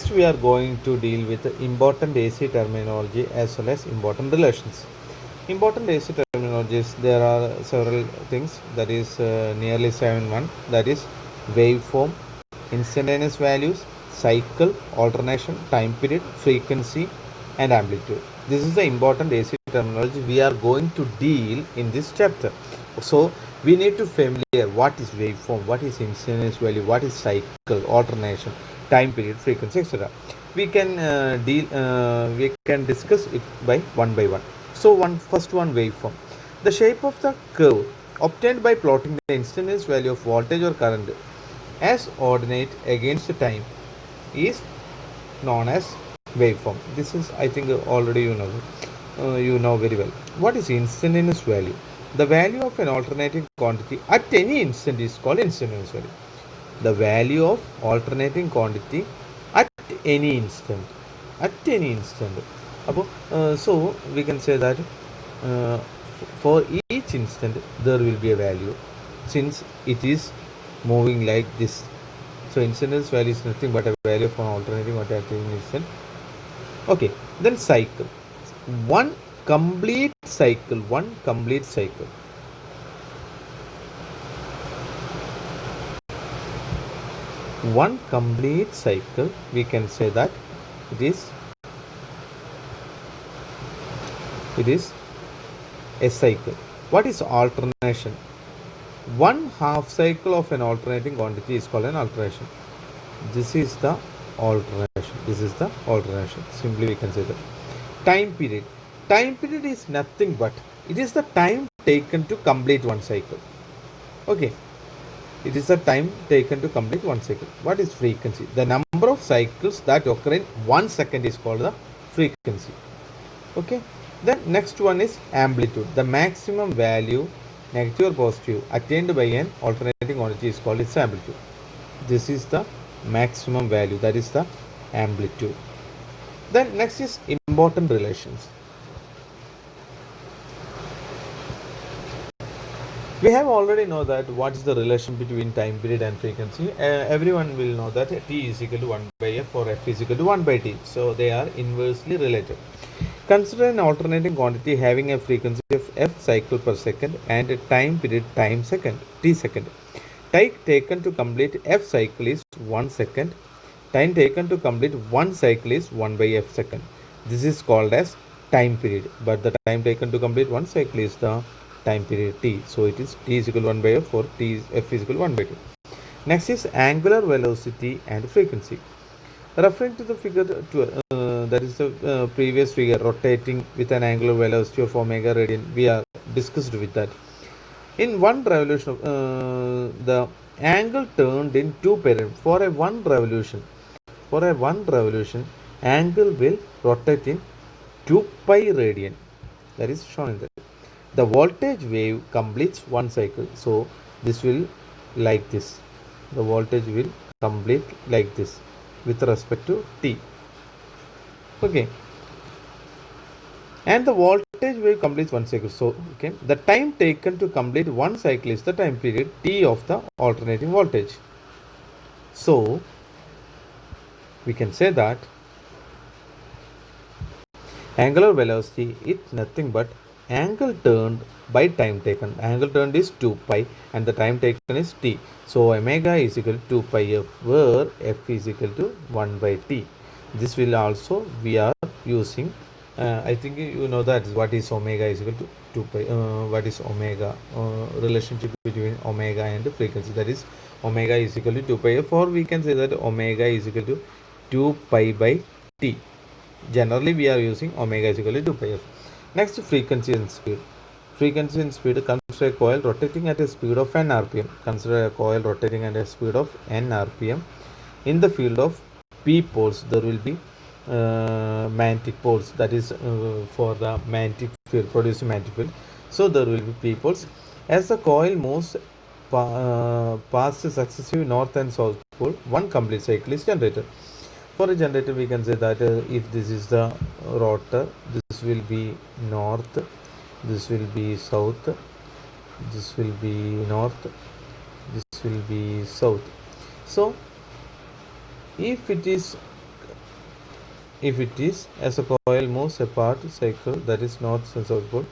Next, we are going to deal with the important AC terminology as well as important relations. Important AC terminologies, there are several things, that is nearly 7 1, that is waveform, instantaneous values, cycle, alternation, time period, frequency, and amplitude. This is the important AC terminology we are going to deal in this chapter. So we need to familiar what is waveform, what is instantaneous value, what is cycle, alternation, time period, frequency, etc. We can we can discuss it by one. So first one, waveform. The shape of the curve obtained by plotting the instantaneous value of voltage or current as ordinate against the time is known as waveform. This is, I think, already you know very well. What is instantaneous value? The value of an alternating quantity at any instant is called instantaneous value. The value of alternating quantity at any instant. At any instant. So we can say that uh, for each instant there will be a value since it is moving like this. So incidence value is nothing but a value of an alternating or alternating instant. Okay, then cycle. One complete cycle. One complete cycle. One complete cycle. We can say that it is a cycle. What is alternation? One half cycle of an alternating quantity is called an alternation. This is the alternation. This is the alternation. Simply we can say that. Time period. Time period is nothing but it is the time taken to complete one cycle. Okay. It is the time taken to complete one cycle. What is frequency? The number of cycles that occur in 1 second is called the frequency. Okay. Then next one is amplitude. The maximum value, negative or positive, attained by an alternating quantity is called its amplitude. This is the maximum value, that is the amplitude. Then next is important relations. We have already know that what is the relation between time period and frequency. Everyone will know that T is equal to 1 by F or F is equal to 1 by T. So they are inversely related. Consider an alternating quantity having a frequency of F cycle per second and a time period time second, T second. Time taken to complete F cycle is 1 second. Time taken to complete one cycle is 1 by F second. This is called as time period. But the time taken to complete one cycle is the time period T. So it is T is equal to 1 by F or F is equal to 1 by 2. Next is angular velocity and frequency. Referring to the figure that is the previous figure, rotating with an angular velocity of omega radian, we are discussed with that. In one revolution, the angle turned in 2 period. For a one revolution, angle will rotate in 2 pi radian. That is shown in that. The voltage wave completes one cycle. So this will like this. The voltage will complete like this with respect to t. Okay. And the voltage wave completes one cycle. So okay, the time taken to complete one cycle is the time period t of the alternating voltage. So we can say that angular velocity is nothing but angle turned by time taken. Angle turned is 2 pi and the time taken is t. So omega is equal to 2 pi f, where f is equal to 1 by t. This will also we are using. I think you know that what is omega is equal to 2 pi. What is omega? Relationship between omega and frequency. That is omega is equal to 2 pi f, or we can say that omega is equal to 2 pi by t. Generally we are using omega is equal to 2 pi f. Next, frequency and speed. Frequency and speed. Consider a coil rotating at a speed of n rpm. Consider a coil rotating at a speed of n rpm. In the field of p poles, there will be magnetic poles. That is for the magnetic field, producing magnetic field. So there will be p poles. As the coil moves past the successive north and south pole, one complete cycle is generated. For a generator, we can say that if this is the rotor, this will be north, this will be south, this will be north, this will be south. So if it is if it is as a coil moves apart cycle that is not sensible,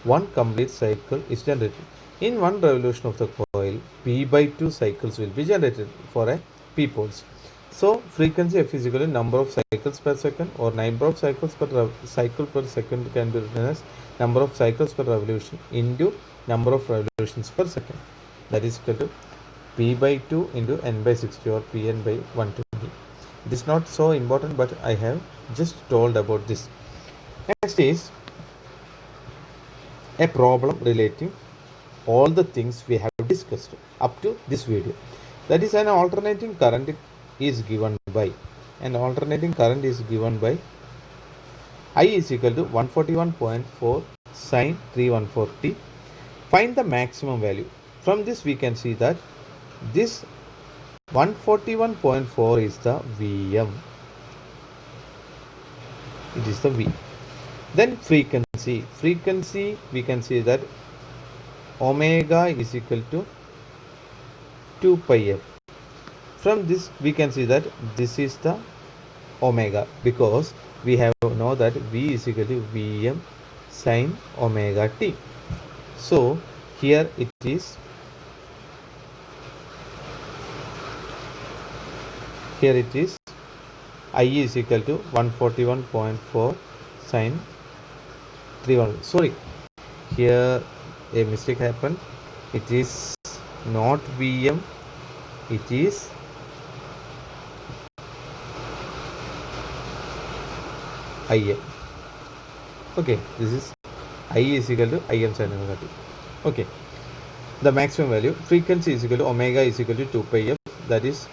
one complete cycle is generated. In one revolution of the coil, P by 2 cycles will be generated for a P poles. So frequency F is equal to number of cycles per second, or number of cycles per cycle per second can be written as number of cycles per revolution into number of revolutions per second. That is equal to P by 2 into N by 60 or Pn by 120. It is not so important, but I have just told about this. Next is a problem relating all the things we have discussed up to this video. That is, an alternating current is given by I is equal to 141.4 sine 314t. Find the maximum value. From this we can see that this 141.4 is the Vm. It is the V. Then frequency we can see that omega is equal to 2 pi f. From this we can see that this is the omega, because we have know that V is equal to Vm sine omega t. So here it is I is equal to 141.4 sine 31. Sorry, here a mistake happened. It is not Vm, it is Im. Okay, this is I is equal to Im sin omega t. Okay, the maximum value frequency is equal to omega is equal to 2 pi f. That is,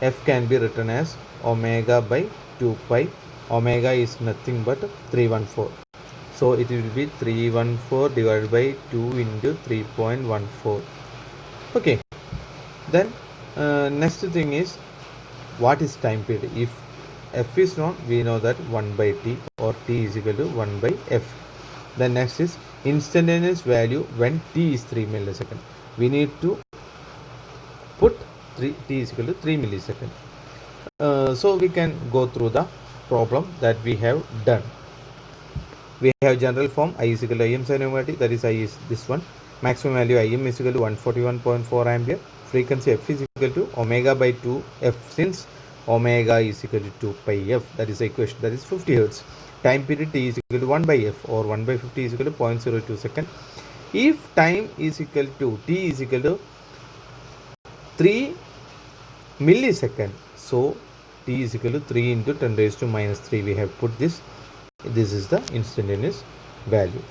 f can be written as omega by 2 pi. Omega is nothing but 314. So it will be 314 divided by 2 into 3.14. Okay, then next thing is, what is time period? If f is known, we know that 1 by t, or t is equal to 1 by f. Then next is instantaneous value when t is 3 millisecond. We need to put t is equal to 3 millisecond. So we can go through the problem that we have done. We have general form I is equal to Im sin omega t, that is I is this one. Maximum value Im is equal to 141.4 ampere. Frequency f is equal to omega by 2 f, since omega is equal to 2 pi f. That is the equation, that is 50 hertz. Time period t is equal to 1 by f, or 1 by 50 is equal to 0.02 second. If time is equal to t is equal to 3 millisecond, so t is equal to 3 into 10 raised to minus 3. We have put this. This is the instantaneous value.